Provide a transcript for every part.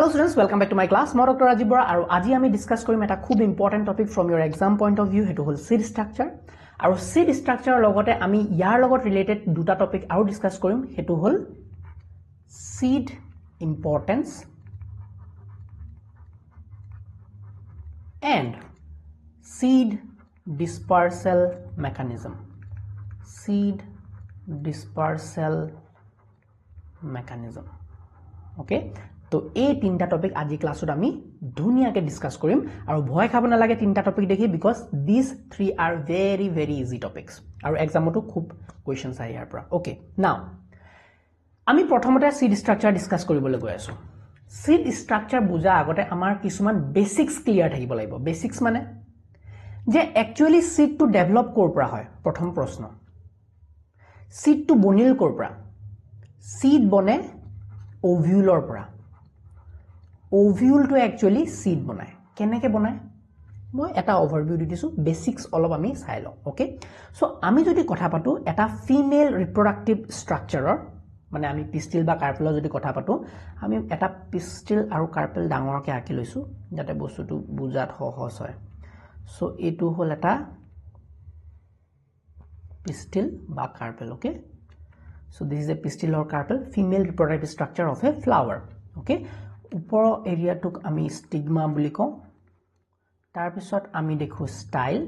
Hello students, welcome back to my class. Moi Dr. Rajiv Bora aru aji ami discuss korim eta khub important topic from your exam point of view. Hetu hol seed structure. Aru seed structure logote ami yar logot related duta topic aru discuss korim. Hetu hol seed importance and seed dispersal mechanism. Seed dispersal mechanism. Okay, तो ए तीनटा topic আজি ক্লাছত আমি ধুনিয়াকে discuss কৰিম আৰু ভয় খাব নালাগে তিনটা টপিক দেখি because this three R very very easy topics আৰু এক্সামতো খুব কোৱেশ্চনছ আহে ইয়াৰ পৰা ওকে নাও আমি প্ৰথমতে সিড স্ট্ৰাকচাৰ ডিসকাস কৰিবলৈ গৈ আছো সিড স্ট্ৰাকচাৰ বুজা আগতে আমাৰ কিছুমান বেসিক্স ক্লিয়াৰ থাকিব লাগিব বেসিক্স মানে যে একচুয়ালি সিড টু ডেভেলপ কৰ পৰা হয় প্ৰথম প্ৰশ্ন সিড টু বনিল কৰ পৰা সিড বনে ওভিউলৰ পৰা ওভিউল টু একচুয়ালি সিড বনায় কেনেকে বনায় মই এটা ওভাৰভিউ দি দিছো বেসিক্স অলপ আমি চাই লওঁ ওকে সো আমি যদি কথা পাতো এটা ফিমেল ৰিপ্ৰডাক্টিভ ষ্ট্ৰাকচাৰৰ মানে আমি পিষ্টিল বা কাৰ্পেলৰ যদি কথা পাতো আমি এটা পিষ্টিল আৰু কাৰ্পেল ডাঙৰকে আঁকি লৈছো যাতে বস্তুটো বুজাত সহজ হয় সো এটো হল এটা pistil বা carpal okay so this is a pistil or carpel female reproductive structure of a flower okay upor area tok ami stigma buli ko tar pisot ami dekhu style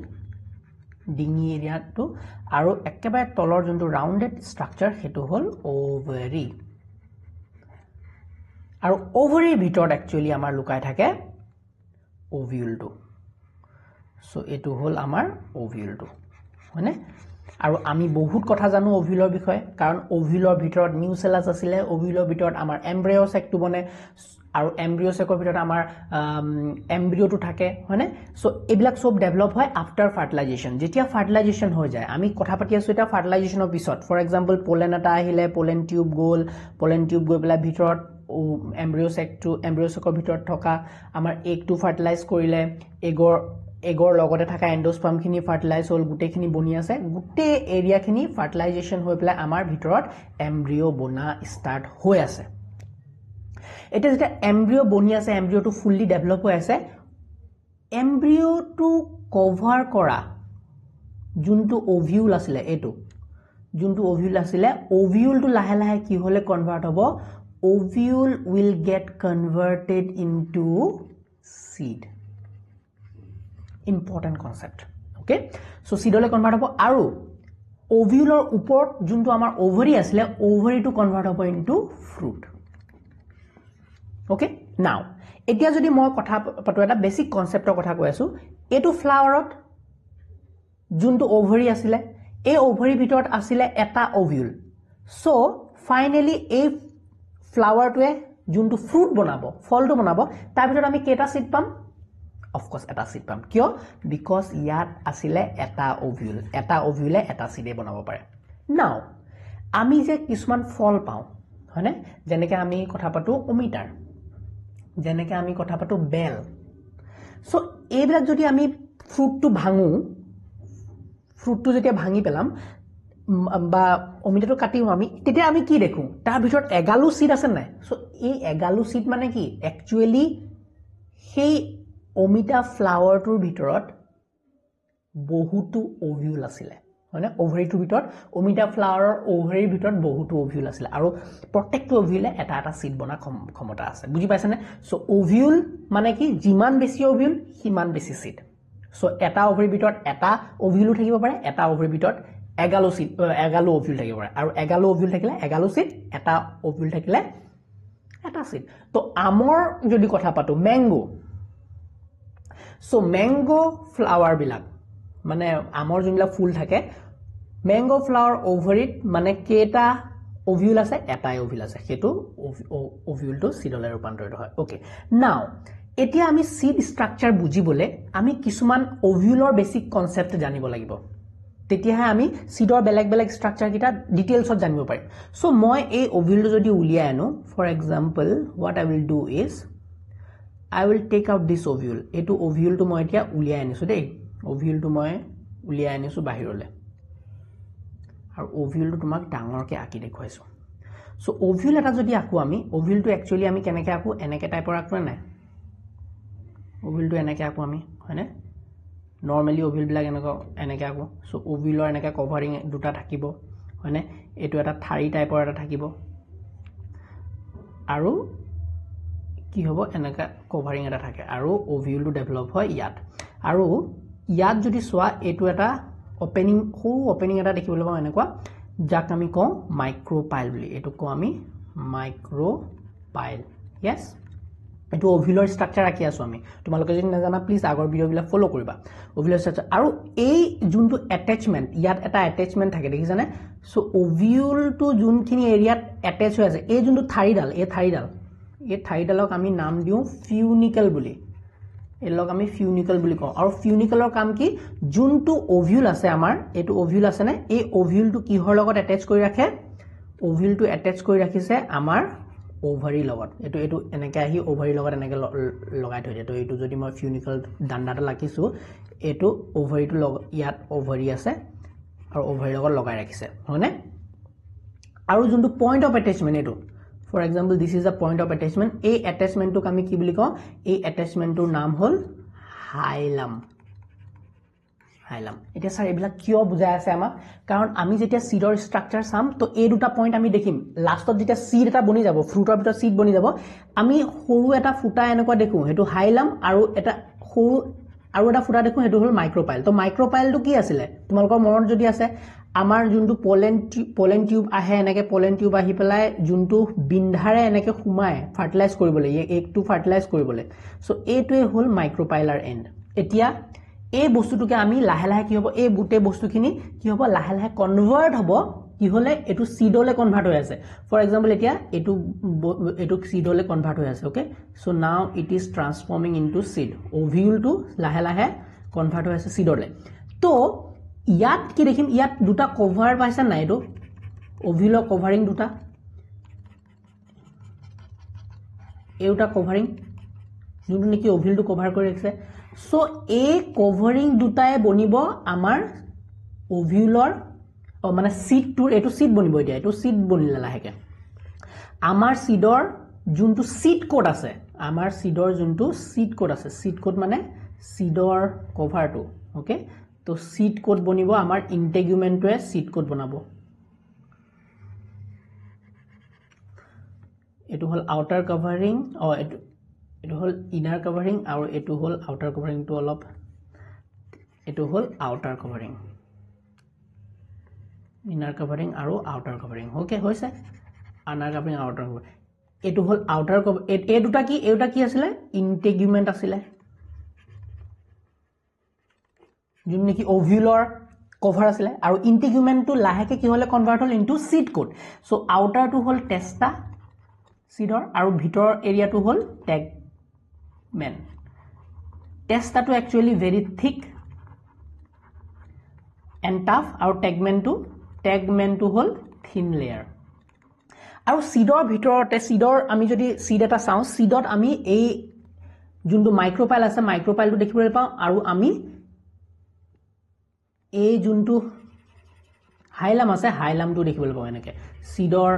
dingi area to aru ekebare tolor jontu rounded structure hetu hol ovary aru ovary bhitor actually amar lukai thake ovule to so etu hol amar ovule to hone আৰু আমি বহুত কথা জানো ওভিউলৰ বিষয়ে কাৰণ ওভিউলৰ ভিতৰত nucellus আছিল ওভিউলৰ ভিতৰত আমাৰ এমব্ৰিও সেকটো বনে আৰু এমব্ৰিও সেকৰ ভিতৰত আমাৰ এমব্ৰিওটো থাকে হয়নে সো এবিলাক সব ডেভেলপ হয় আফটাৰ ফাৰ্টিলাইজেশন যেতিয়া ফাৰ্টিলাইজেশন হৈ যায় আমি কথা পাতি আছো এটা ফাৰ্টিলাইজেশনৰ পিছত ফৰ এক্সাম্পল পোলেন এটা আহিলে পোলেন টিউব গৈ পেলাই ভিতৰত এমব্ৰিও সেকৰ ভিতৰত থকা আমাৰ এগটো ফাৰ্টিলাইজ কৰিলে এগৰ লগতে থকা এন্ডোস্পাৰ্ম খিনি ফাৰ্টিলাইজ হল গুটেখিনি বনি আছে গুটে এৰিয়া খিনি ফাৰ্টিলাইজেশন হৈ পেলাই আমাৰ ভিতৰত এমব্ৰিও বনা স্টাৰ্ট হৈ আছে এটা যেটা এমব্ৰিও বনি আছে এমব্ৰিওটো ফুললি ডেভেলপ হৈ আছে এমব্ৰিওটো কভাৰ কৰা যোনটো ওভিউল আছিল এটো যোনটো ওভিউল আছিল ওভিউলটো লাহে লাহে কি হলে কনভাৰ্ট হ'ব ovule will get converted into seed important concept okay so seedole convert hobo aru ovulor upor juntu amar ovary asile ovary to convert hobo into fruit okay now etia jodi moi kotha patu eta basic concept or kotha koi asu etu flower ot juntu ovary asile e ovary bitot asile eta ovule so finally a flower to e juntu fruit banabo fol to banabo tar bitot ami keta seed pam of course eta seed pam kyo because yat asile eta ovule eta seed banabo pare now ami je kisman fol pau hone jeneke ami kotha patu omitar jeneke ami kotha patu bell so ebilak jodi ami fruit to bhangu fruit to jetia bhangi pelam বা অমিতাটো কাটিও আমি তেতিয়া আমি কি দেখো তাৰ ভিতৰত এগালু seed আছে নাই সো এই এগালু seed মানে কি একচুয়ালি সেই অমিতা ফ্লাৱাৰটোৰ ভিতৰত বহুতো ওভিউল আছিল মানে ওভাৰীটোৰ ভিতৰত অমিতা ফ্লাৱাৰৰ ওভাৰীৰ ভিতৰত বহুতো ওভিউল আছিল আৰু প্ৰত্যেকটো ওভিউলে এটা এটা সিড বনা ক্ষমতা আছে বুজি পাইছানে সো ওভিউল মানে কি যিমান বেছি ওভিউল সিমান বেছি সিড সো এটা ওভাৰীৰ ভিতৰত এটা ওভিউল থাকিব পাৰে এটা ওভাৰীৰ ভিতৰত এগালু ওভিউল থাকিব পাৰে আৰু এগালু ওভিউল থাকিলে এগালু সিড এটা ওভিউল থাকিলে এটা সিড তো আমৰ যদি কথা পাতো mango so mango flower bilak mane amor jumla full thake mango flower ovaryt mane keta ovule ase eta ovule ase hetu ovule to seedole rupantorit hoy okay now etia ami seed structure bujibole ami kisuman ovulor basic concept janibo lagibo tetia ha ami seedor beleg structure kita details ot janibo parim so moi ei ovule to jodi ulia anu for example what I will do is I will take out this ovule etu ovule to moi etia ulia anisu dei ovule to moi ulia anisu bahirole aru ovule to tumak dangor ke aki dekhoisu so ovule এটা যদি আকো আমি ওভিউলটো actually আমি কেনেকে আকো এনেকে টাইপৰ আকো না ওভিউলটো এনেকে আকো আমি হয়নে নৰমালি ওভিউল বিলাক এনেকে আকো সো ওভিউলৰ এনেকে কভাৰিং দুটা থাকিব হয়নে এটো এটা থাৰি টাইপৰ এটা থাকিব আৰু কি হ'ব এনেকা কভাৰিং এটা থাকে আৰু ওভিউলটো ডেভেলপ হয় ইয়াত আৰু ইয়াত যদি সোৱা এটো এটা ওপেনিং এটা দেখিবলৈ পাওঁ এনেকুৱা যাক আমি কওঁ মাইক্ৰোপাইল বুলি এটো কওঁ আমি মাইক্ৰোপাইল yes এটো ওভিউলৰ স্ট্ৰাকচাৰ ৰাখি আছো আমি তোমালোকে যদি নাজানা প্লিজ আগৰ ভিডিওবিলাক ফলো কৰিবা ওভিউলৰ স্ট্ৰাকচাৰ আৰু এই যোনটো অ্যাটাচমেন্ট ইয়াত এটা অ্যাটাচমেন্ট থাকে দেখিছানে সো ওভিউলটো যোনখিনি এৰিয়াত অ্যাটাচ হৈ আছে এই যোনটো থাৰিডাল এই থাৰিডালক আমি নাম দিও ফিউনিকল বুলি এলক আমি ফিউনিকল বুলি কওঁ আৰু ফিউনিকলৰ কাম কি যোনটো ওভিউল আছে আমাৰ এটো ওভিউল আছে নে এই ওভিউলটো কিহৰ লগত অ্যাটাচ কৰি ৰাখে ওভিউলটো অ্যাটাচ কৰি ৰাখিছে আমাৰ ওভাৰি লগত এটো এনেকে আহি ওভাৰি লগত এনেকে লগাই থৈ দিয়ে তো এটো যদি মই ফিউনিকল ডান্ডাটা লাকিছো এটো ওভাৰিটো ইয়াত ওভাৰি আছে আৰু ওভাৰি লগত লগাই ৰাখিছে হয়নে আৰু যোনটো পইণ্ট অফ অ্যাটাচমেন্ট এটো For example, this is a point of attachment. A attachment to kami ki boli ko. A attachment to naam hol hilum. Etia sir ebila kyo bujai ase ama? Karon ami jetia seedor structure sam to a duta point ami dekhim. Last of jetia seed eta boni jabo, fruit or bitor seed boni jabo. Ami horu eta futa enekwa dekhu. Hetu hilum aru eta horu aru eta futa dekhu hetu hol micropyle. To micropyle to ki asile? Tumalokor monon jodi ase আমাৰ যোনটো pollen tube আহে এনেকে pollen tube আহি পেলাই যোনটো বিন্ধাৰে এনেকে খুমায় fertilise কৰিবলৈ একটো ফাৰ্টিলাইজ কৰিবলৈ সো এইটোৱে হল মাইক্ৰোপাইলাৰ এন্ড এতিয়া এই বস্তুটোকে আমি লাহে লাহে কি হ'ব এই বুটে বস্তুখিনি কি হ'ব লাহে লাহে কনভাৰ্ট হ'ব কি হলে এটো সিডলে কনভাৰ্ট হৈ আছে ফৰ এক্সাম্পল এতিয়া এটো সিডলে কনভাৰ্ট হৈ আছে okay so now it is transforming into seed ovule to লাহে লাহে কনভাৰ্ট হৈ আছে সিডলে তো ইয়াত কি দেখিম ইয়াত দুটা কভাৰ পাইছে নাই এটো ওভিউলৰ কভাৰিং দুটা एउटा কভাৰিং যোনটো নেকি ওভিউলটো কভাৰ কৰি ৰাখিছে সো এই কভাৰিং দুটায়ে বনিব আমাৰ ওভিউলৰ মানে সিডটোৰ এটো সিড বনিব এতিয়া এটো সিড বনিলা লাহেকে আমাৰ সিডৰ যোনটো সিড কোড আছে আমাৰ সিডৰ যোনটো সিড কোড আছে সিড কোড মানে সিডৰ কভাৰটো ওকে তো সিড কোড বনিব আমাৰ ইন্টিগুমেন্টয়ে সিড কোড বনাব এটো হল আউটাৰ কভাৰিং এটো হল ইনাৰ কভাৰিং আৰু এটো হল আউটাৰ কভাৰিং টু অলপ এটো হল আউটাৰ কভাৰিং ইনাৰ কভাৰিং আৰু আউটাৰ কভাৰিং ওকে হৈছে আনাৰ কভাৰিং আউটাৰ কভাৰিং এটো হল আউটাৰ এই দুটা কি আছিল ইন্টিগুমেন্ট আছিল যোন নেকি ওভিউলৰ কভাৰ আছিল আৰু ইন্টিগুমেন্টটো লাহেকে কি হলে কনভাৰ্ট হল ইনটু সিড কোড সো আউটাৰটো হল টেস্টা সিডৰ আৰু ভিতৰ এৰিয়াটো হল টেগমেন টেস্টাটো একচুয়ালি ভেৰি থিক এন্ড টাফ আৰু টেগমেনটো হল থিন লেয়াৰ আৰু সিডৰ ভিতৰতে সিডৰ আমি যদি সিড এটা চাও সিডত আমি এই যোনটো মাইক্ৰোপাইল আছে মাইক্ৰোপাইলটো দেখিবলৈ পাওঁ আৰু আমি এই যোনটো হাইলাম আছে হাইলামটো দেখিবলৈ পাওঁ এনেকে সিডৰ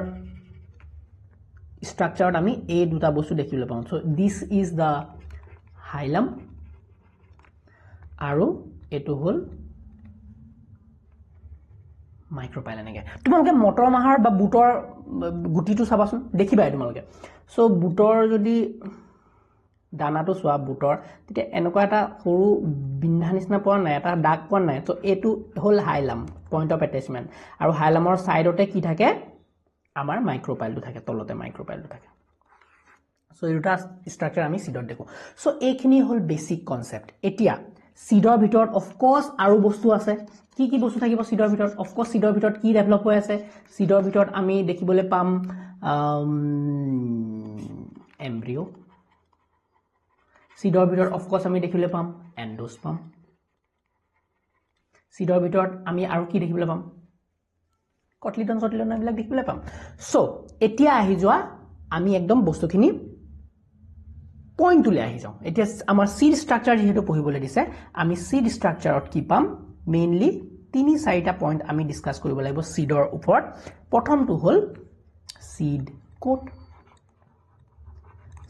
স্ট্ৰাকচাৰত আমি এই দুটা বস্তু দেখিবলৈ পাওঁ সো দিস ইজ দা হাইলাম আৰু এটো হল মাইক্ৰোপাইল এনেকে তোমালোকে মটৰ মাহৰ বা বুটৰ গুটিটো চাবাচোন দেখিবা তোমালোকে সো বুটৰ যদি দানাটো সোৱা বুটৰ তেতিয়া এনেকুৱা এটা সৰু বিন্ধা নিচিনা পোৱা নাই এটা দাগ পোৱা নাই তো এটো হল হাইলাম পইণ্ট অফ অ্যাটাচমেন্ট আৰু হাইলামৰ সাইডতে কি থাকে আমাৰ মাইক্ৰোপাইলটো থাকে তলতে মাইক্ৰোপাইলটো থাকে সো এটা স্ট্ৰাকচাৰ আমি সিডত দেখো সো এইখিনি হল বেসিক কনসেপ্ট এতিয়া সিডৰ ভিতৰত অফ কোৰ্স আৰু বস্তু আছে কি বস্তু থাকিব সিডৰ ভিতৰত অফ কোৰ্স সিডৰ ভিতৰত কি ডেভেলপ হৈ আছে সিডৰ ভিতৰত আমি দেখিবলৈ পাম এমব্ৰিও সিডৰ ভিতৰত অফ কোৰ্স আমি দেখিবলৈ পাম এন্ডোস্পাৰ্ম সিডৰ ভিতৰত আমি আৰু কি দেখিবলৈ পাম কটলিডন এইবিলাক দেখিবলৈ পাম সো এতিয়া আহি যোৱা আমি একদম বস্তুখিনি পইণ্টলৈ আহি যাওঁ এতিয়া আমাৰ সিড স্ট্ৰাকচাৰ যেহেতু পঢ়িবলৈ দিছে আমি সিড স্ট্ৰাকচাৰত কি পাম মেইনলি 3-4টা পইণ্ট আমি ডিসকাস কৰিব লাগিব সিডৰ ওপৰত প্ৰথমটো হল seed coat.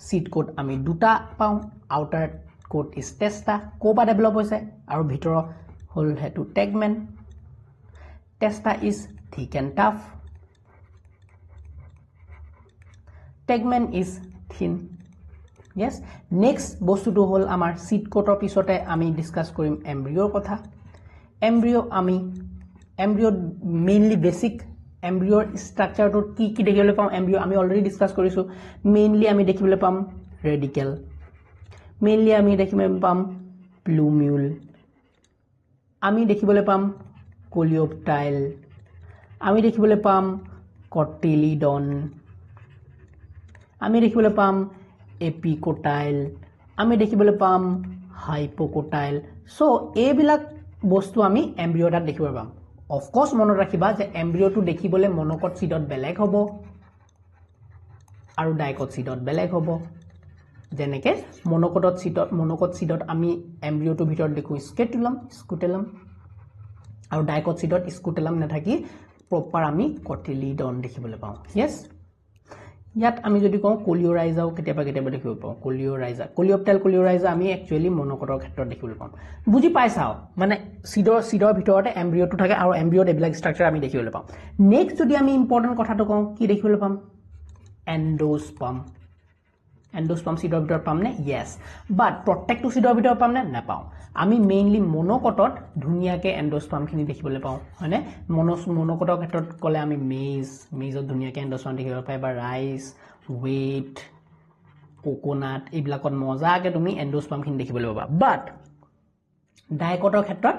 Seed coat আমি দুটা পাওঁ, outer coat is testa, Copa develop হৈছে আৰু ভিতৰ হল হেতু tegmen. Testa is thick and tough, tegmen is thin. Yes, next বস্তুটো হল আমাৰ seed coator পিছতে আমি ডিসকাস কৰিম embryo কথা. Embryo mainly basic embryo structure to কি দেখিবলৈ পাম embryo আমি অলৰেডি ডিসকাস কৰিছো. Mainly আমি দেখিবলৈ পাম radical, mainly আমি দেখিবলৈ পাম plumule, আমি দেখিবলৈ পাম coleoptile, আমি দেখিবলৈ পাম cotyledon, আমি দেখিবলৈ পাম epicotyle, আমি দেখিবলৈ পাম hypocotyle. So এইবিলাক বস্তু আমি embryo ত দেখিবলৈ পাম. Of course মনত ৰাখিবা যে embryo টো দেখিবলৈ monocot seedত বেলেগ হ'ব আৰু dicot seedত বেলেগ হ'ব. যেনেকৈ monocot seedত আমি embryo টো ভিতৰত দেখো scutellum আৰু dicot seedত scutellum নাথাকি proper আমি cotyledon দেখিবলৈ পাওঁ. Yes, ইয়াত আমি যদি কওঁ coleorhiza কেতিয়াবা দেখিব পাওঁ coleorhiza, coleoptile আমি actually monocotৰ ক্ষেত্ৰত দেখিবলৈ পাম. বুজি পাইছাও মানে seedৰ ভিতৰতে embryo টো থাকে আৰু embryo এইবিলাক structure আমি দেখিবলৈ পাম. নেক্সট যদি আমি ইম্পৰ্টেন্ট কথাটো কওঁ কি দেখিবলৈ পাম endosperm. Endosperm seedৰ ভিতৰত পাম নে? Yes, but প্ৰত্যেকটো seedৰ ভিতৰত পাম নে? নাপাওঁ. আমি মেইনলি monocotত ধুনিয়াকে endosperm খিনি দেখিবলৈ পাওঁ হয়নে? monocotৰ ক্ষেত্ৰত ক'লে আমি maizeত ধুনিয়াকে endosperm দেখিবলৈ পাই বা rice, wheat, coconut এইবিলাকত মজাকে তুমি endosperm খিনি দেখিবলৈ পাবা. But dicotৰ ক্ষেত্ৰত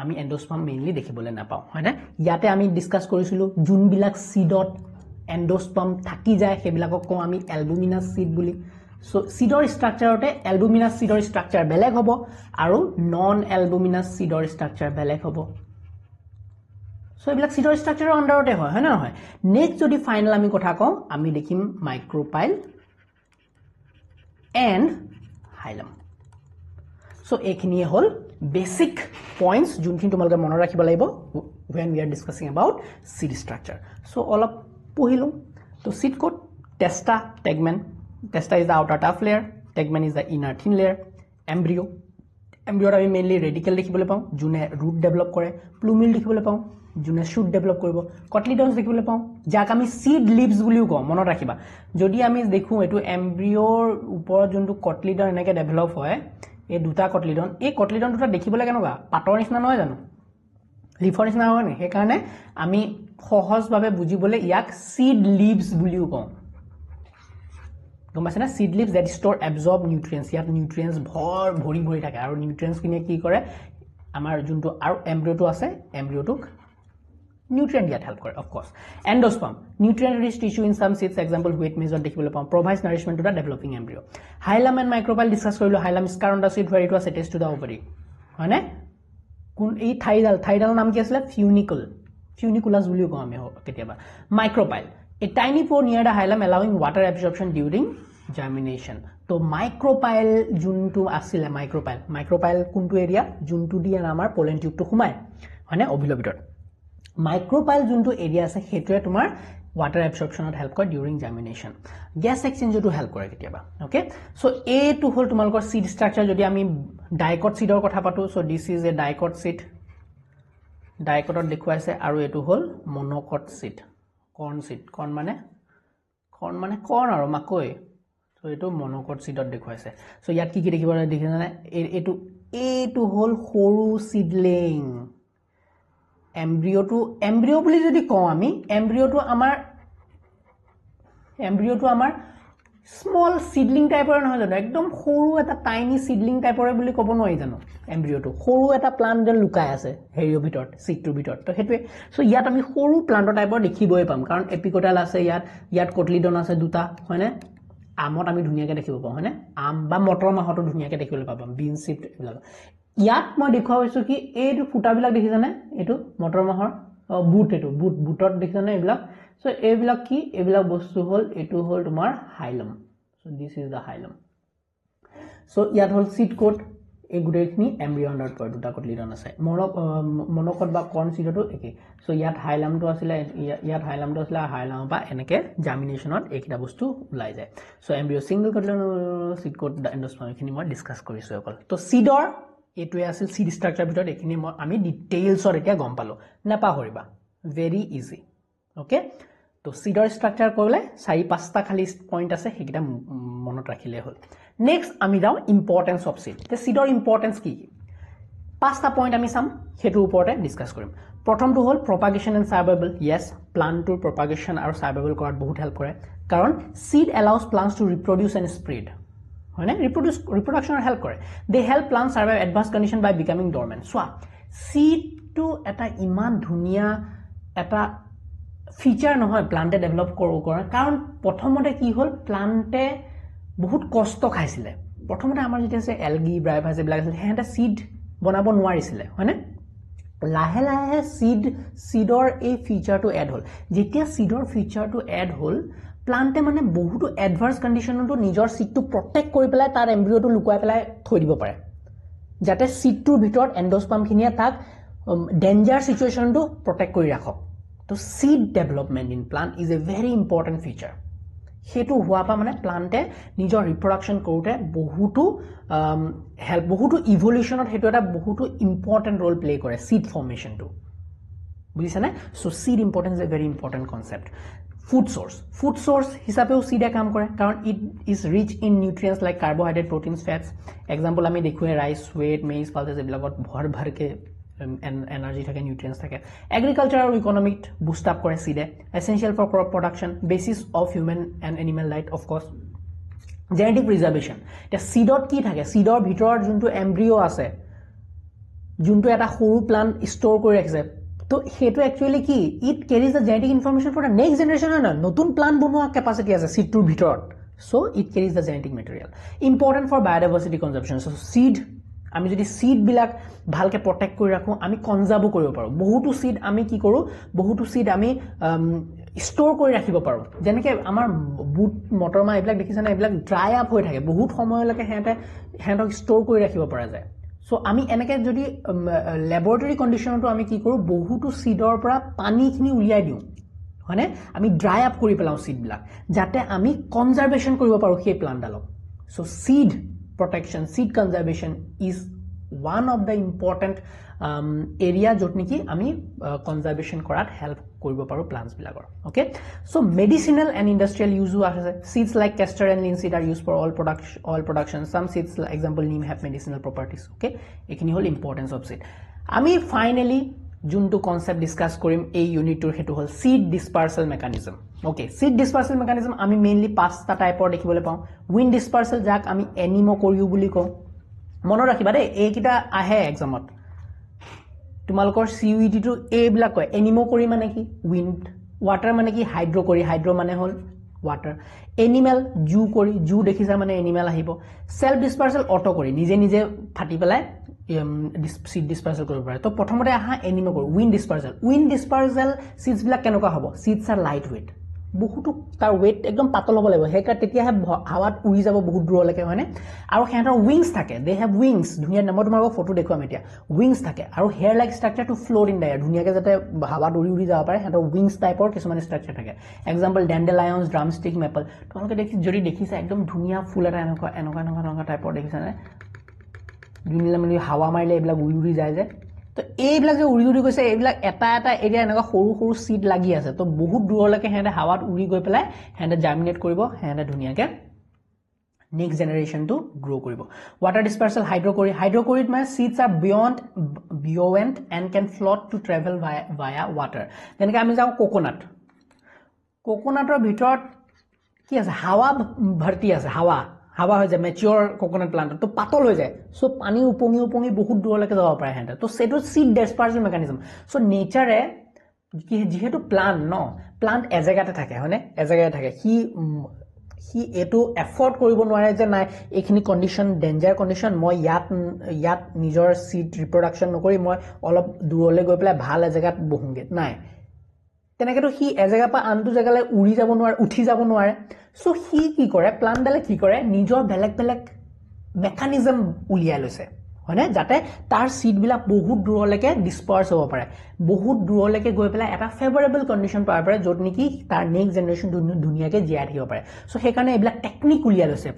আমি endosperm মেইনলি দেখিবলৈ নাপাওঁ হয়নে? ইয়াতে আমি ডিসকাস কৰিছিলো যোনবিলাক seedত endosperm থাকি যায় সেইবিলাকক কওঁ আমি albuminous seed বুলি. So seedৰ স্ট্ৰাকচাৰতে albuminous seedৰ স্ট্ৰাকচাৰ বেলেগ হ'ব আৰু non albuminous seedৰ স্ট্ৰাকচাৰ বেলেগ হ'ব. So এইবিলাক seedৰ স্ট্ৰাকচাৰৰ আন্ডাৰতে হয় না নহয়? নেক্সট যদি ফাইনাল আমি কথা কওঁ আমি দেখিম micropyle and hilum. So এইখিনিয়ে হল basic points যোনখিনি তোমালোকে মনত ৰাখিব লাগিব when we are discussing about seed structure. So অলপ পঢ়িলো. তো seed coat, testa, tegmen. Testa is the outer tough layer, tegmen is the inner thin layer. Embryo আমি mainly radical দেখিবলৈ পাওঁ যোনে root develop কৰে, plumule দেখিবলৈ পাওঁ যোনে shoot develop কৰিব, cotyledons দেখিবলৈ পাওঁ যাক আমি seed leaves বুলিও কওঁ. মনত ৰাখিবা যদি আমি দেখো এটো embryoৰ ওপৰত যোনটো cotyledon এনেকে develop হয় এই দুটা cotyledon, এই cotyledon দুটা দেখিবলৈ কেনেকুৱা পাতৰ নিচিনা নহয় জানো? লিফৰ নিচিনা হয় নে? সেইকাৰণে আমি সহজভাৱে বুজিবলৈ ইয়াক seed leaves বুলিও কওঁ. গম পাইছানে? seed leaves that store absorb nutrients. ইয়াত nutrients ভৰি থাকে আৰু nutrients কিনে কি কৰে আমাৰ যোনটো আৰু embryo আছে embryo nutrient দিয়াত help কৰে. Of course endosperm, nutrient rich tissue in some seeds, example wheat maize দেখিবলৈ পাওঁ, provides nourishment to the developing embryo. Hilum and micropyle discuss কৰিলো. Hilum is on the seed where it was attached to the ovary হয়নে? কোন এই থাইডাল নাম কি আছিল? funiculus বুলিও কওঁ আমি কেতিয়াবা. Micropyle, a tiny pore near the hilum allowing water absorption during germination. তো micropyle যোনটো আছিল micropyle কোনটো এৰিয়া যোনটো দি আমাৰ pollen tube টো সোমায় হয়নে ওভিলৰ ভিতৰত. Micropyle যোনটো এৰিয়া আছে হেতুৱে তোমাৰ water absorption help কৰে during germination. Gas exchange to help কৰে কেতিয়াবা. Okay, so a to হল তোমালোকৰ seed structure. যদি আমি dicot seedৰ কথা পাতো, so this is a dicot seed. Dicotত দেখুৱাইছে আৰু এটো হল monocot seed. corn মানে corn আৰু মাকৈ. so এটো monocot seedত দেখুৱাইছে. so ইয়াত কি দেখিবলৈ দেখিছানে? এটো হল সৰু seedling. embryo বুলি যদি কওঁ আমি embryo টো আমাৰ small seedling টাইপৰ নহয় জানো? একদম সৰু এটা tiny seedling টাইপৰ বুলি ক'ব নোৱাৰি জানো? embryo টো সৰু এটা plant যেন লুকাই আছে হেৰিৰ ভিতৰত seedটোৰ ভিতৰত. তো হেতুৱে সো ইয়াত আমি সৰু plant টাইপৰ দেখিবই পাম কাৰণ epicotyle আছে ইয়াত cotyledon আছে দুটা হয়নে? আমত আমি ধুনিয়াকে দেখিব পাওঁ হয়নে? আম বা মটৰ মাহটো ধুনিয়াকে দেখিবলৈ পাম bean seed এইবিলাক. ইয়াত মই দেখুৱা হৈছো কি এইটো ফুটাবিলাক দেখিছানে? এটো মটৰ মাহৰ বুটত দেখিছানে এইবিলাক? so এইবিলাক কি এইবিলাক বস্তু হল এটো হল তোমাৰ hilum. so this is the hilum. so ইয়াত হল seed coat, এই গুটেইখিনি এমব্ৰিঅ আন্ডাৰত পৰে দুটা কটলিডন আছে মনকট বা কৰ্ণ সিডটো একে সো ইয়াত হাইলামটো আছিলে হাইলামৰ পৰা এনেকে জাৰ্মিনেশনত এইকিটা বস্তু ওলাই যায় সো এমব্ৰিঅ সিঙ্গল কটলিডন সিড কোট এন্ডোস্পাৰ্ম এখিনি মই ডিসকাস কৰিছো অকল তো সিডৰ এটোৱে আছিল সিড ষ্ট্ৰাকচাৰ ভিতৰত এখিনি আমি ডিটেইলছত এতিয়া গম পালো নাপাহৰিবা ভেৰি ইজি ওকে তো সিডৰ ষ্ট্ৰাকচাৰ কৰিলে 4-5টা খালি পইণ্ট আছে সেইকিটা মনত ৰাখিলে হ'ল নেক্সট আমি যাও ইম্পৰ্টেন্স অফ সিড তে সিডৰ ইম্পৰ্টেন্স কি 5টা পইণ্ট আমি চাম হেতুৰ ওপৰতে ডিসকাস কৰিম প্ৰথমটো হ'ল প্ৰপাগেশন এণ্ড সাৰ্ভাইভেল ইয়েস প্লান্টৰ প্ৰপাগেশন আৰু সাৰ্ভাইভেল কৰাত বহুত হেল্প কৰে কাৰণ seed allows plants to reproduce and spread হয় না ৰিপ্ৰডাকশনৰ হেল্প কৰে they help plant survive advance condition by becoming dormant সোৱা সিডটো এটা ইমান ধুনিয়া এটা ফিচাৰ নহয় প্লান্টে ডেভেলপ কৰা কাৰণ প্ৰথমতে কি হ'ল প্লান্টে বহুত কষ্ট খাইছিলে প্ৰথমতে আমাৰ যেটা আছে এলগি ব্ৰাইভাছ এইবিলাক আছিল হেঁতে সিড বনাব নোৱাৰিছিলে হয়নে লাহে লাহে সিডৰ এই ফিচাৰটো এড হ'ল যেতিয়া সিডৰ ফিচাৰটো এড হ'ল প্লান্টে মানে বহুতো এডভান্স কন্ডিশনটো নিজৰ সিডটো প্ৰটেক্ট কৰি পেলাই তাৰ এমব্ৰিঅটো লুকুৱাই পেলাই থৈ দিব পাৰে যাতে সিডটোৰ ভিতৰত এন্ডোস্পাৰ্মখিনিয়ে তাক ডেঞ্জাৰ সিচুৱেচনটো প্ৰটেক্ট কৰি ৰাখক তো seed development in plant is a very important feature হেতু হোৱা পা মানে প্লান্টে নিজৰ ৰিপ্ৰডাকশন কৰোতে বহুতো হেল্প বহুতো ইভলিউশনত হেতু এটা বহুতো ইম্পৰ্টেন্ট ৰোল প্লে কৰে seed formation to বুজিছানে so seed importance is a very important concept food source হিচাপেও seed কাম কৰে কাৰণ it is rich in nutrients like carbohydrate proteins fats example আমি দেখুৱে ৰাইস wheat maize pulses এবিলাকত ভৰকে energy থাকে nutrients থাকে agriculture আৰু economic boost up কৰে seed essential for crop production basis of human and animal life of course genetic preservation তে seedot কি থাকে seedor ভিতৰত যোনটো embryo আছে যোনটো এটা সৰু plant store কৰি ৰাখিছে তো হেতু actually কি it carries the genetic information for the next generation না নতুন plant বনোৱা capacity আছে seedটোৰ ভিতৰত so it carries the genetic material important for biodiversity conservation so seed আমি যদি সিড বিলাক ভালকে প্ৰটেক্ট কৰি ৰাখো আমি কনজাৰ্ভ কৰিব পাৰো বহুতো সিড আমি কি কৰো বহুতো সিড আমি ষ্টৰ কৰি ৰাখিব পাৰো যেনেকে আমাৰ বুট মটৰমা এইবিলাক দেখিছানে এইবিলাক ড্ৰাই আপ হৈ থাকে বহুত সময়লৈকে হেঁতক ষ্টৰ কৰি ৰাখিব পৰা যায় সো আমি এনেকে যদি ল্যাবৰেটৰী কন্ডিশনটো আমি কি কৰো বহুতো সিডৰ পৰা পানীখিনি উলিয়াই দিও হয়নে আমি ড্ৰাই আপ কৰি পেলাও সিড বিলাক যাতে আমি কনজাৰ্ভেশন কৰিব পাৰো সেই প্লান্টডালক so seed protection seed conservation is one of the important area jot niki ami conservation korat help koribo paru plants bilagor okay so medicinal and industrial use ase seeds like castor and linseed are used for oil production some seeds like example neem have medicinal properties okay ekhini hol importance of seed ami finally juntu concept discuss korim ei unit tur hetu hol seed dispersal mechanism okay seed dispersal mechanism ami mainly 5ta type or dekhibole pau wind dispersal jak ami animo koriu buli ko mono rakhiba de ekita ahe examot tumalkor CUET to e bla ko animo kori mane ki wind water mane ki hydro mane hol water animal ju kori ju dekhisa mane animal ahibo self dispersal auto kori nije phati pelai seed dispersal কৰিব পাৰে তো প্ৰথমতে আহা anymore কৰো wind dispersal seeds বিলাক কেনেকুৱা হ'ব seeds are light weight বহুতো তাৰ weight একদম পাতল হ'ব লাগিব হেকা তেতিয়া হাৱাত উৰি যাব বহুত দূৰলৈকে হয়নে আৰু হেঁতৰ wings থাকে they have wings ধুনিয়া নম্বৰ তোমাক ফটো দেখুৱাম এতিয়া wings থাকে আৰু hair like structure to float in the air ধুনিয়াকে যাতে হাৱাত উৰি যাব পাৰে হেঁতৰ wings টাইপৰ কিছুমান structure থাকে example dandelions drumstick maple তোমালোকে যদি দেখিছা একদম ধুনিয়া ফুল এটা এনেকুৱা টাইপৰ দেখিছানে দুনিলা মানে হাৱা মাৰিলে এইবিলাক উৰি যায় যে তো এইবিলাক যে উৰি গৈছে এইবিলাক এটা এৰিয়া এনেকুৱা সৰু সিড লাগি আছে তো বহুত দূৰলৈকে হেঁতে হাৱাত উৰি গৈ পেলাই হেঁতে জাৰ্মিনেট কৰিব হেঁতে ধুনিয়াকে next generation to grow koribo water dispersal hydrocorid my seeds are buoyant and can float to travel via water jenike ami jao coconutor bhitor ki ase hawa bharti ase hawa hoy jay mature coconut plant to patol hoy jay so pani upongi bahut duroleke jaba pare henta to setu seed dispersal mechanism so nature e ki jehetu plant ezagate thake hone ezagate thake he eto effort koribo nware je nai ekhini condition danger condition moi yat nijor seed reproduction nokori moi olop durole goi pela bhal ejagat bohunge nai tenake to he ejaga pa antu jagale uri jabo nware uthi jabo nware so he ki kore plant dale ki kore nijor belek mechanism uliya loise হয়নে যাতে তাৰ seed বিলাক বহুত দূৰলৈকে ডিসপাৰ্স হ'ব পাৰে বহুত দূৰলৈকে গৈ পেলাই এটা ফেভৰেবল কন্ডিশন পাব পাৰে যত নেকি তাৰ নেক্সট জেনাৰেশন ধুনীয়াকে জীয়াই থাকিব পাৰে সো সেইকাৰণে এইবিলাক টেকনিক উলিয়াই লৈছে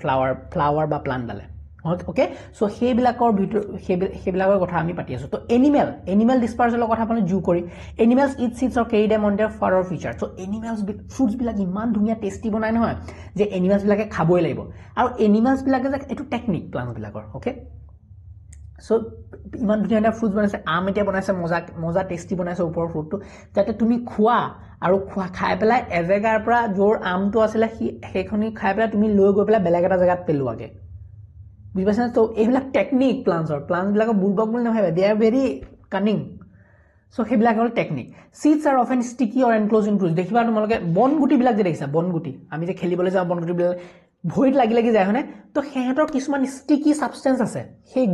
ফ্লাৱাৰ বা প্লান্ট ডালে ওকে সো সেইবিলাকৰ ভিতৰ সেইবিলাকৰ কথা আমি পাতি আছো তো এনিমেল ডিসপাৰ্সলৰ কথা পালে জু কৰি animals eat seeds or carry them on their feather feature so animals fruits বিলাক ইমান ধুনীয়া টেস্টি বনাই নহয় যে এনিমেলস বিলাকে খাবই লাগিব আৰু এনিমেলস বিলাকে যে এটো টেকনিক প্লান্ট বিলাকৰ ওকে সো ইমান ধুনীয়া ফ্ৰুটস বনাইছে আম এতিয়া বনাইছে মজা টেস্টি বনাইছে ওপৰৰ ফ্ৰুটটো যাতে তুমি খোৱা আৰু খাই পেলাই এজেগাৰ পৰা জোৰ আমটো আছিলে সেইখনি খাই পেলাই তুমি লৈ গৈ পেলাই বেলেগ এটা জায়গাত পেলোৱাগে বুঝি পাইছা তো এইবিলাক টেকনিক প্লান্ট বিলাকৰ বুৰ্বক বুলি নহয় they are very cunning so সেইবিলাক হ'ল technique seeds are often sticky or enclose in fruits দেখিবা তোমালোকে বনগুটি বিলাক যে দেখিছা বনগুটি আমি যে খেলিবলৈ যাওঁ বনগুটি বিলাক ভৰিত লাগি যায় হয়নে তো হেহঁতৰ কিছুমান স্টিকি সাবষ্টেন্স আছে সেই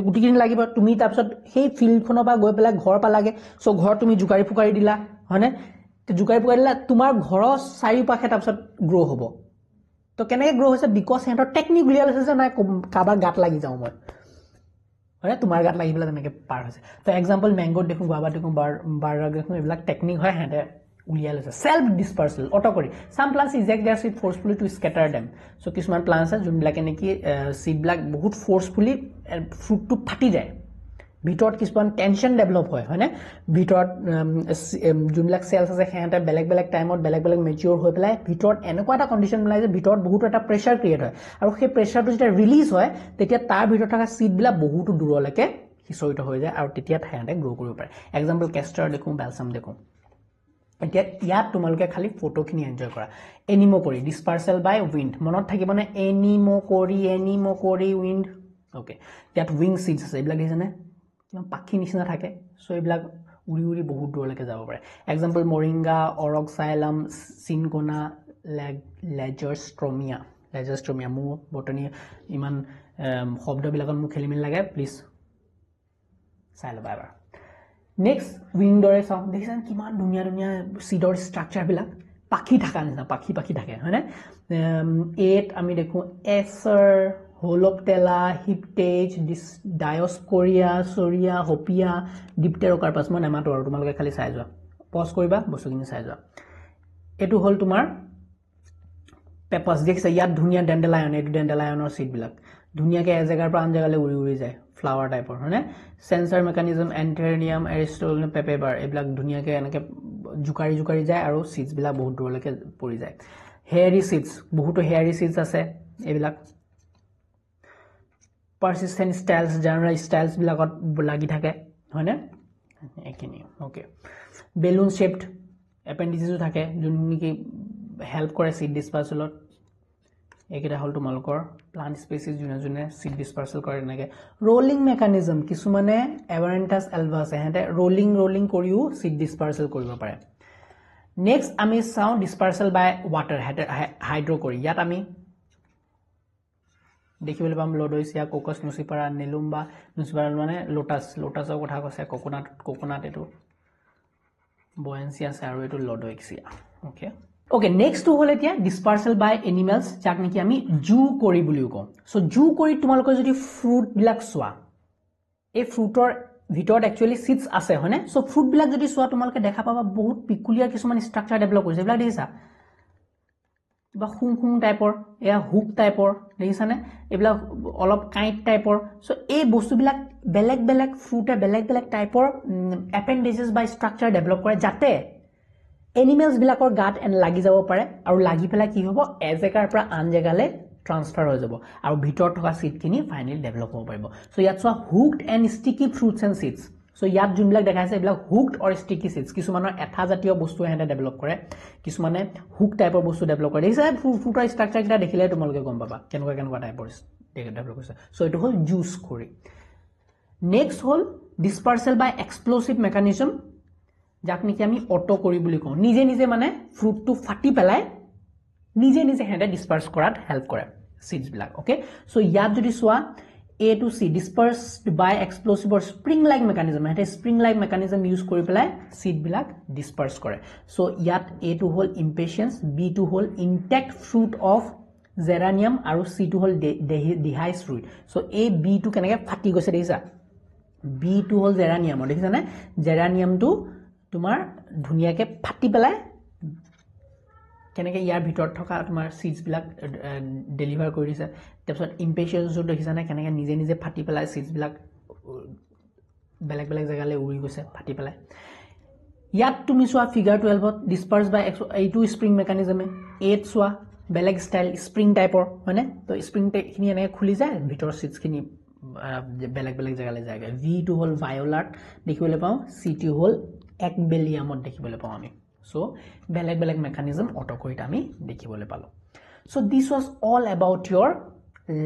গুটিখিনি লাগিব তুমি তাৰপিছত সেই ফিল্ডখনৰ পৰা গৈ পেলাই ঘৰ পালাগে সো ঘৰ তুমি জুকাৰি ফুকাৰি দিলা হয়নে তো জুকাৰি ফুকাৰি দিলা তোমাৰ ঘৰৰ চাৰিওপাশে তাৰপিছত গ্ৰো হ'ব তো কেনেকৈ গ্ৰো হৈছে বিকজ হেহঁতৰ টেকনিক উলিয়াই লৈছে যে নাই কাৰোবাৰ গাত লাগি যাওঁ মই হয় তোমাৰ গাত লাগি পেলাই তেনেকৈ পাৰ হৈছে তো এক্সাম্পল মেংগোত দেখোঁ গুৱাহাটীত দেখোঁ বাৰ দেখোঁ এইবিলাক টেকনিক হয় হেঁতে উলিয়াই লৈছে সেলফ ডিসপাৰ্সেল অটো কৰি some plants eject their seed forcefully to scatter them so কিছুমান প্লান্টস আছে যোনবিলাকে নেকি সিড বিলাক বহুত ফোর্সফুলি ফ্ৰুটটো ফাটি যায় ভিতৰত কিছুমান টেনশন ডেভেলপ হয় হয়নে ভিতৰত যোনবিলাক সেলস আছে হেঁতে বেলেগ টাইমত বেলেগ মেচিউৰ হৈ পেলাই ভিতৰত এনেকুৱা এটা কন্ডিশন বনাই যে ভিতৰত বহুত এটা প্ৰেছাৰ ক্ৰিয়েট হয় আৰু সেই প্ৰেছাৰটো যেতিয়া ৰিলিজ হয় তেতিয়া তাৰ ভিতৰত থকা সিড বিলাক বহুত দূৰলৈকে হিচৰিত হৈ যায় আৰু তেতিয়া হেঁতে গ্ৰো কৰিব পাৰে এক্সাম্পল কেষ্টাৰ দেখোঁ বেলসাম দেখোঁ এতিয়া ইয়াত তোমালোকে খালি ফটোখিনি এনজয় কৰা এনিমো কৰি ডিসপাৰ্সেল বাই উইন্ড মনত থাকিবনে এনিমো কৰি উইন্ড ওকে ইয়াত উইং সিডস আছে এইবিলাক দেখিছানে কিমান পাখি নিচিনা থাকে সো এইবিলাক উৰি বহুত দূৰলৈকে যাব পাৰে এক্সাম্পল মৰিংগা অৰক্সাইলাম সিনকোনা লেজাৰষ্ট্ৰমিয়া মোৰ বটনি ইমান শব্দবিলাকত মোক খেলিমেলি লাগে প্লিজ চাই ল'বা এবাৰ নেক্সট উইংডৰে চাওঁ দেখিছানে কিমান ধুনীয়া সিডৰ ষ্ট্ৰাকচাৰবিলাক পাখি থকা নিচিনা পাখি থাকে হয়নে এট আমি দেখোঁ এছাৰ হোলপটেলা হিপটেজ ডায়স্কৰিয়া চৰিয়া হপিয়া ডিপটেৰকাৰ্পাছ মই নেমাতো আৰু তোমালোকে খালি চাই যোৱা পজ কৰিবা বস্তুখিনি চাই যোৱা এইটো হ'ল তোমাৰ পেপাছ দেখিছা ইয়াত ধুনীয়া ডেণ্ডেলায়ন এইটো ডেণ্ডেলায়নৰ সিডবিলাক ধুনীয়াকৈ এজেগাৰ পৰা আন জেগালৈ উৰি যায় ফ্লাৱাৰ টাইপৰ হয়নে সেন্সাৰ মেকানিজম এণ্টেৰিয়াম এৰিষ্টল পেপেবাৰ এইবিলাক ধুনীয়াকৈ এনেকৈ জুকাৰি যায় আৰু সিডছবিলাক বহুত দূৰলৈকে পৰি যায় হেয়াৰি সিডছ বহুতো হেয়াৰি সিডছ আছে এইবিলাক পাৰ্চিষ্টেণ্ট ষ্টাইলছ জেনেৰেল ষ্টাইলছবিলাকত লাগি থাকে হয়নে এইখিনি ওকে বেলুন শ্বেপড এপেণ্ডিচিছো থাকে যোন নেকি হেল্প কৰে সিড ডিসপাৰ্সেলত এইকেইটা হ'ল তোমালোকৰ প্লান্ট স্পেচিছ যোনে সিড ডিসপাৰ্সেল কৰে এনেকৈ ৰোলিং মেকানিজম কিছুমানে এভাৰেণ্টাছ এলভা আছে সিহঁতে ৰোলিং কৰিও সিড ডিসপাৰ্সেল কৰিব পাৰে নেক্সট আমি চাওঁ ডিসপাৰ্সেল বাই ৱাটাৰ হাইড্ৰ কৰি ইয়াত আমি দেখিবলৈ পাম লডইচিয়া কোকস নুচিপাৰা নেলুম্বা নুচিপাৰা মানে লোটাছৰ কথা কৈছে কোকোনাট এইটো বয়েন্সি আছে আৰু এইটো লডইচিয়া ওকে নেক্সট হ'ল এতিয়া ডিসপাৰ্সেল বাই এনিমেলছ যাক নেকি আমি জু কৰি বুলিও কওঁ সো জু কৰি তোমালোকে যদি ফ্ৰুটবিলাক চোৱা এই ফ্ৰুটৰ ভিতৰত একচুৱেলি সিডস আছে হয়নে সো ফ্ৰুটবিলাক যদি চোৱা তোমালোকে দেখা পাবা বহুত পিকুলিয়াৰ কিছুমান ষ্ট্ৰাকচাৰ ডেভেলপ কৰিছে এইবিলাক দেখিছা বা খুং টাইপৰ এয়া হুক টাইপৰ দেখিছানে এইবিলাক অলপ কাইট টাইপৰ সো এই বস্তুবিলাক বেলেগ ফ্ৰুটে বেলেগ টাইপৰ এপেণ্ডিচেছ বা ষ্ট্ৰাকচাৰ ডেভেলপ কৰে যাতে এনিমেলছ বিলাকৰ গাত লাগি যাব পাৰে আৰু লাগি পেলাই কি হ'ব এজেগাৰ পৰা আন জেগালৈ ট্ৰান্সফাৰ হৈ যাব আৰু ভিতৰত থকা সিডখিনি ফাইনেলি ডেভেলপ হ'ব পাৰিব সো ইয়াত চোৱা hooked and sticky fruits and seeds so ইয়াত যোনবিলাক দেখাইছে এইবিলাক হুকড অৰ ষ্টিকি সিডছ কিছুমানৰ এটা জাতীয় বস্তু সিহঁতে ডেভেলপ কৰে কিছুমানে হুক টাইপৰ বস্তু ডেভেলপ কৰে দেখিছা ফ্ৰুটৰ ষ্ট্ৰাকচাৰকেইটা দেখিলে তোমালোকে গম পাবা কেনেকুৱা টাইপৰ ডেভেলপ কৰিছে সো এইটো হ'ল জুচ কৰি নেক্সট হ'ল ডিসপাৰ্সেল বাই এক্সপ্ল'চিভ মেকানিজম যাক নেকি আমি অটো কৰি বুলি কওঁ নিজে মানে ফ্ৰুটটো ফাটি পেলাই নিজে হেঁতে ডিসপাৰ্স কৰাত হেল্প কৰে সিডছবিলাক ওকে সো ইয়াত যদি চোৱা A to C dispersed by explosive or spring like mechanism এটা spring like mechanism ইউজ কৰি পেলাই seed বিলাক disperse কৰে সো ইয়াত A to হ'ল impatience B to হ'ল intact fruit of জেৰানিয়াম আৰু C2 হল ডিহাইড্ৰুইড সো এই B2 কেনেকৈ ফাটি গৈছে দেখিছা B2 হল জেৰানিয়াম দেখিছা নে জেৰানিয়ামটো তোমাৰ ধুনিয়াকে ফাটি পেলাই কেনেকৈ ইয়াৰ ভিতৰত থকা তোমাৰ সিডছ বিলাক ডেলিভাৰ কৰি দিছে তাৰপিছত ইম্পেচিয়েন্সটো দেখিছা নে কেনেকৈ নিজে নিজে ফাটি পেলাই সিডছ বিলাক বেলেগ বেলেগ জায়গালৈ উৰি গৈছে ফাটি পেলাই ইয়াত তুমি চোৱা ফিগাৰ 12ত ডিসপাৰ্স বাই এইটো স্প্ৰিং মেকানিজমে এট চোৱা বেলেগ স্টাইল স্প্ৰিং টাইপৰ হয়নে তো স্প্ৰিং খিনি এনেকৈ খুলি যায় ভিতৰৰ সিডছ খিনি বেলেগ বেলেগ জায়গালৈ যায় V2 হল ভায়োলাট দেখিবলৈ পাওঁ C2 হল একবেলিয়ামত দেখিবলৈ পাওঁ আমি সো বেলেগ বেলেগ মেকানিজম অটোকৰিত আমি দেখিবলৈ পালো so this was all about your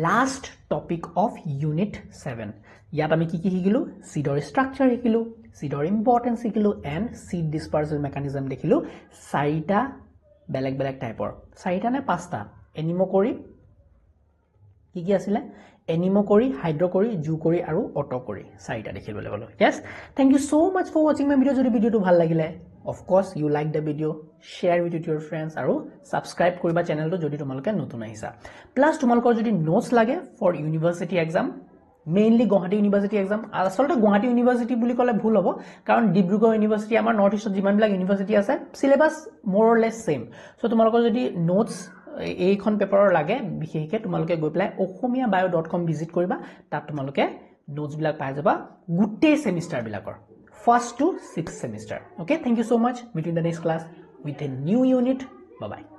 last topic of unit 7 ইয়াত আমি কি শিকিলো সিডৰ স্ট্ৰাকচাৰ শিকিলো সিডৰ ইম্পৰ্টেন্স শিকিলো এন্ড সিড ডিসপাৰ্সল মেকানিজম দেখিলো চাৰিটা বেলেগ বেলেগ টাইপৰ চাৰিটা নে পাঁচটা এনিমোকৰি কি আছিলে এনিমোকৰি হাইড্ৰোকৰি জুকৰি আৰু অটোকৰি চাৰিটা দেখিবলৈ পালো yes thank you so much for watching my video যদি ভিডিওটো ভাল লাগিলে of course you like the video share with your friends আৰু subscribe কৰিবা চেনেলটো যদি তোমালোকে নতুন আহিছা প্লাস তোমালোকৰ যদি নোটস লাগে for university exam mainly Guwahati University exam আসলতে Guwahati University বুলি কলে ভুল হ'ব কাৰণ ডিব্ৰুগড় ইউনিভাৰ্সিটি আমাৰ নৰ্থ ইষ্টত যিমান বিলাক ইউনিভাৰ্সিটি আছে syllabus more or less same so তোমালোকৰ যদি নোটস এইখন পেপাৰৰ লাগে বিশেষকৈ তোমালোকে গৈ পেলাই okhomiyabio.com ভিজিট কৰিবা তাত তোমালোকে নোটস বিলাক পাই যাবা গুটেই সেমিস্টাৰ বিলাকৰ first to 6th semester okay thank you so much meet you in the next class with a new unit bye bye